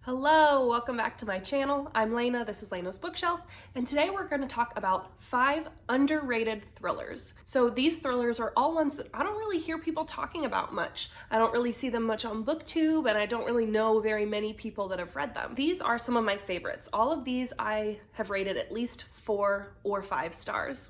Hello, welcome back to my channel. I'm Lena, this is Lena's Bookshelf, and today we're going to talk about 5 underrated thrillers. So these thrillers are all ones that I don't really hear people talking about much. I don't really see them much on BookTube, and I don't really know very many people that have read them. These are some of my favorites. All of these I have rated at least 4 or 5 stars.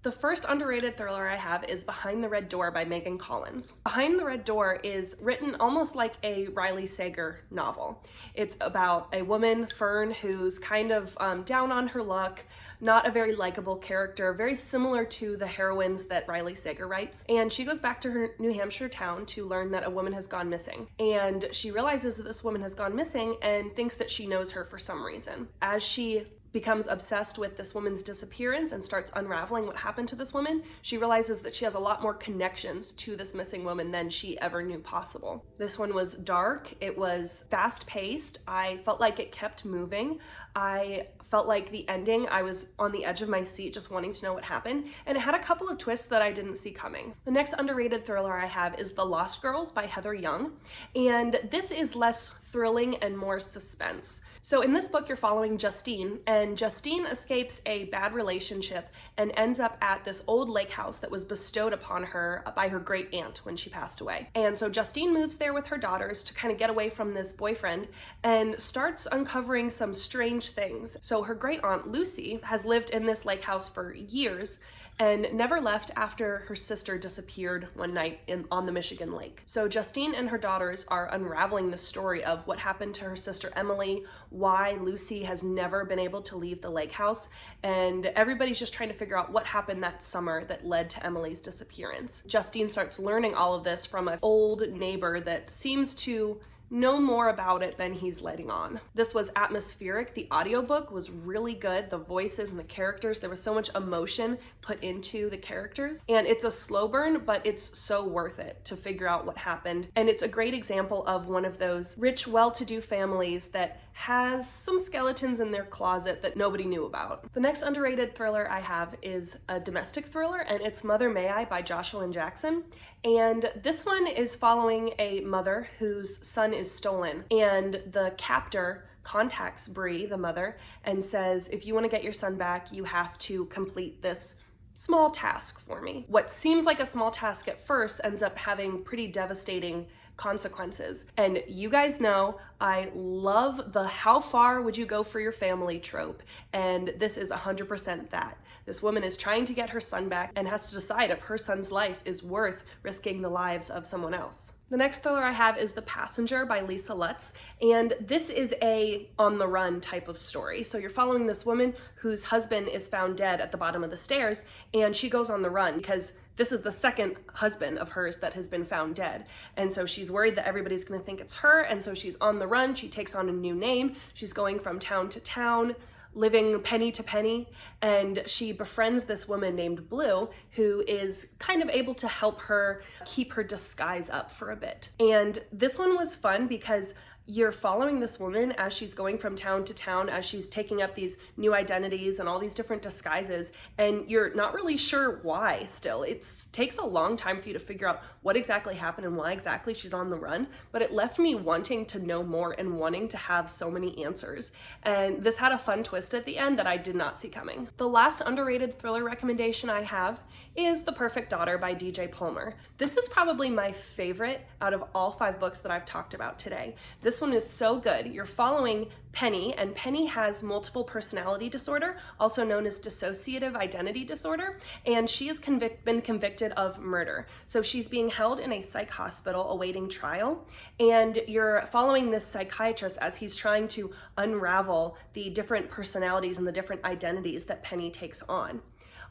The first underrated thriller I have is Behind the Red Door by Megan Collins. Behind the Red Door is written almost like a Riley Sager novel. It's about a woman, Fern, who's kind of down on her luck, not a very likable character, very similar to the heroines that Riley Sager writes. And she goes back to her New Hampshire town to learn that a woman has gone missing. And she realizes that this woman has gone missing and thinks that she knows her for some reason. As she becomes obsessed with this woman's disappearance and starts unraveling what happened to this woman, she realizes that she has a lot more connections to this missing woman than she ever knew possible. This one was dark, it was fast-paced, I felt like it kept moving, I felt like the ending, I was on the edge of my seat just wanting to know what happened, and it had a couple of twists that I didn't see coming. The next underrated thriller I have is The Lost Girls by Heather Young, and this is less thrilling and more suspense. So in this book, you're following Justine, and Justine escapes a bad relationship and ends up at this old lake house that was bestowed upon her by her great aunt when she passed away. And so Justine moves there with her daughters to kind of get away from this boyfriend and starts uncovering some strange things. So her great aunt Lucy has lived in this lake house for years and never left after her sister disappeared one night on the Michigan lake. So Justine and her daughters are unraveling the story of what happened to her sister Emily, why Lucy has never been able to leave the lake house, and everybody's just trying to figure out what happened that summer that led to Emily's disappearance. Justine starts learning all of this from an old neighbor that seems to know more about it than he's letting on. This was atmospheric. The audiobook was really good. The voices and the characters, there was so much emotion put into the characters. And it's a slow burn, but it's so worth it to figure out what happened. And it's a great example of one of those rich, well-to-do families that has some skeletons in their closet that nobody knew about. The next underrated thriller I have is a domestic thriller, and it's Mother May I by Jocelyn Jackson. And this one is following a mother whose son is stolen, and the captor contacts Bree, the mother, and says, if you want to get your son back, you have to complete this small task for me. What seems like a small task at first ends up having pretty devastating consequences. And you guys know I love the how far would you go for your family trope, and this is 100% that. This woman is trying to get her son back and has to decide if her son's life is worth risking the lives of someone else. The next thriller I have is The Passenger by Lisa Lutz, and this is a on-the-run type of story. So you're following this woman whose husband is found dead at the bottom of the stairs, and she goes on the run because this is the second husband of hers that has been found dead. And so she's worried that everybody's gonna think it's her, and so she's on the run. She takes on a new name. She's going from town to town, living penny to penny, and she befriends this woman named Blue, who is kind of able to help her keep her disguise up for a bit. And this one was fun because you're following this woman as she's going from town to town, as she's taking up these new identities and all these different disguises, and you're not really sure why still. It takes a long time for you to figure out what exactly happened and why exactly she's on the run, but it left me wanting to know more and wanting to have so many answers. And this had a fun twist at the end that I did not see coming. The last underrated thriller recommendation I have is The Perfect Daughter by DJ Palmer. This is probably my favorite out of all 5 books that I've talked about today. This one is so good. You're following Penny, and Penny has multiple personality disorder, also known as dissociative identity disorder, and she has been convicted of murder. So she's being held in a psych hospital awaiting trial, and you're following this psychiatrist as he's trying to unravel the different personalities and the different identities that Penny takes on.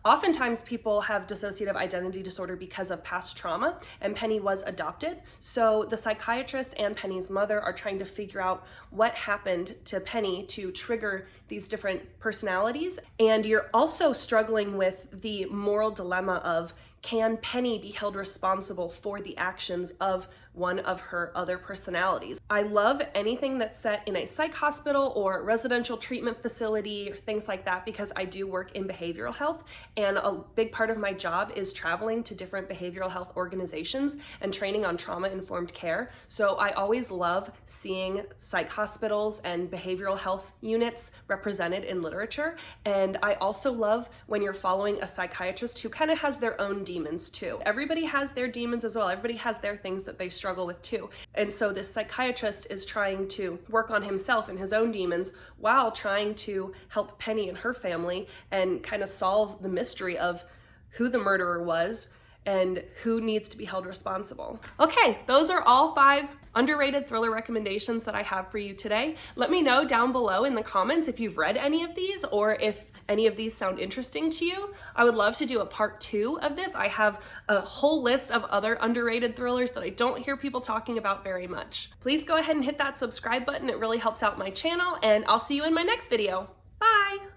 Oftentimes people have dissociative identity disorder because of past trauma, and Penny was adopted. So the psychiatrist and Penny's mother are trying to figure out what happened to Penny to trigger these different personalities. And you're also struggling with the moral dilemma of, can Penny be held responsible for the actions of one of her other personalities. I love anything that's set in a psych hospital or residential treatment facility or things like that, because I do work in behavioral health, and a big part of my job is traveling to different behavioral health organizations and training on trauma-informed care. So I always love seeing psych hospitals and behavioral health units represented in literature. And I also love when you're following a psychiatrist who kind of has their own demons too. Everybody has their demons as well. Everybody has their things that they struggle with too. And so this psychiatrist is trying to work on himself and his own demons while trying to help Penny and her family and kind of solve the mystery of who the murderer was and who needs to be held responsible. Okay, those are all 5 underrated thriller recommendations that I have for you today. Let me know down below in the comments if you've read any of these or if any of these sound interesting to you. I would love to do a part 2 of this. I have a whole list of other underrated thrillers that I don't hear people talking about very much. Please go ahead and hit that subscribe button. It really helps out my channel, and I'll see you in my next video. Bye!